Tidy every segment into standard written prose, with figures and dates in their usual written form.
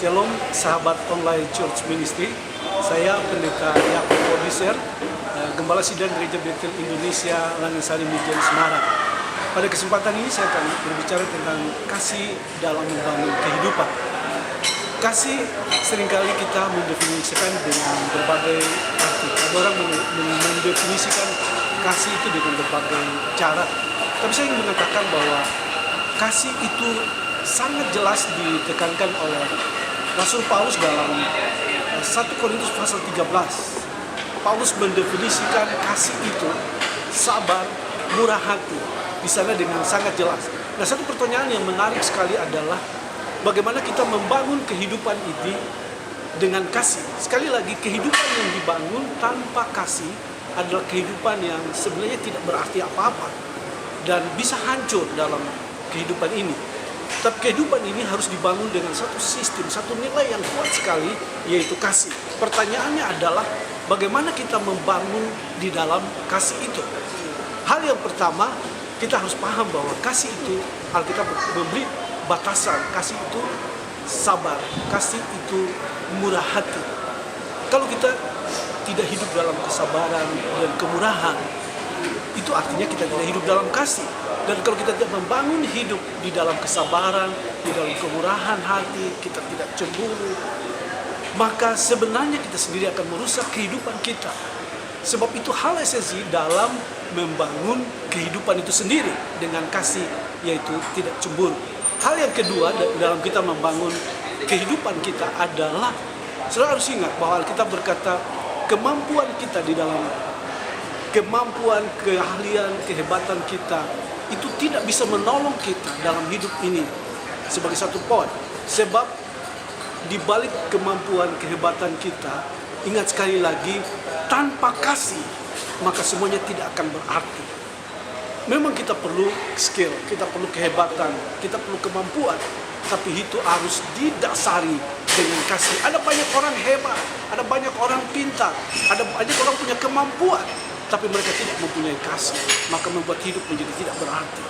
Shalom sahabat online Church Ministry. Saya Pendeta Yakub Produser, Gembala Sidang Gereja Bethel Indonesia Langisari Mijen Semarang. Pada kesempatan ini saya akan berbicara tentang kasih dalam membangun kehidupan. Kasih seringkali kita mendefinisikan dengan berbagai arti. Ada orang mendefinisikan kasih itu dengan berbagai cara. Tapi saya ingin mengatakan bahwa kasih itu sangat jelas ditekankan oleh Rasul Paulus dalam 1 Korintus pasal 13. Paulus mendefinisikan kasih itu sabar, murah hati. Di sana dengan sangat jelas. Nah, satu pertanyaan yang menarik sekali adalah bagaimana kita membangun kehidupan ini dengan kasih. Sekali lagi, kehidupan yang dibangun tanpa kasih adalah kehidupan yang sebenarnya tidak berarti apa-apa dan bisa hancur dalam kehidupan ini. Tapi kehidupan ini harus dibangun dengan satu sistem, satu nilai yang kuat sekali, yaitu kasih. Pertanyaannya adalah bagaimana kita membangun di dalam kasih itu. Hal yang pertama, kita harus paham bahwa kasih itu, Alkitab memberi batasan. Kasih itu sabar, kasih itu murah hati. Kalau kita tidak hidup dalam kesabaran dan kemurahan, itu artinya kita tidak hidup dalam kasih. Dan kalau kita tidak membangun hidup di dalam kesabaran, di dalam kemurahan hati, kita tidak cemburu, maka sebenarnya kita sendiri akan merusak kehidupan kita. Sebab itu hal esensi dalam membangun kehidupan itu sendiri dengan kasih, yaitu tidak cemburu. Hal yang kedua dalam kita membangun kehidupan kita adalah, saudara harus ingat bahwa kita berkata kemampuan kita di dalam kemampuan, keahlian, kehebatan kita itu tidak bisa menolong kita dalam hidup ini sebagai satu poin. Sebab di balik kemampuan, kehebatan kita, ingat sekali lagi, tanpa kasih maka semuanya tidak akan berarti. Memang kita perlu skill, kita perlu kehebatan, kita perlu kemampuan, tapi itu harus didasari dengan kasih. Ada banyak orang hebat, ada banyak orang pintar, ada banyak orang punya kemampuan, tapi mereka tidak mempunyai kasih, maka membuat hidup menjadi tidak berarti.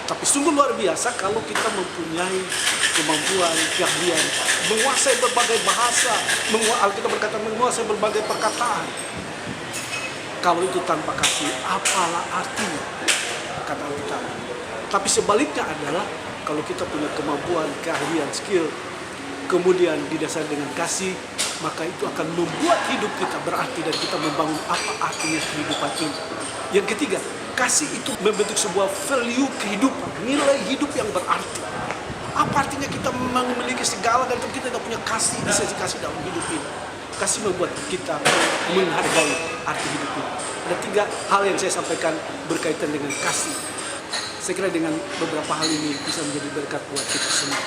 Tapi sungguh luar biasa kalau kita mempunyai kemampuan, keahlian, menguasai berbagai bahasa, Alkitab berkata menguasai berbagai perkataan. Kalau itu tanpa kasih, apalah artinya, kata Alkitab. Tapi sebaliknya adalah kalau kita punya kemampuan, keahlian, skill, kemudian didasari dengan kasih, maka itu akan membuat hidup kita berarti dan kita membangun apa artinya kehidupan ini. Yang ketiga, kasih itu membentuk sebuah value kehidupan, nilai hidup yang berarti. Apa artinya kita memiliki segala dan kita tidak punya kasih, esensi kasih dalam hidup ini. Kasih membuat kita menghargai arti hidup ini. Ada 3 hal yang saya sampaikan berkaitan dengan kasih. Saya kira dengan beberapa hal ini bisa menjadi berkat buat kita semua.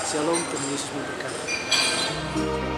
Shalom, Tuhan Yesus memberkati.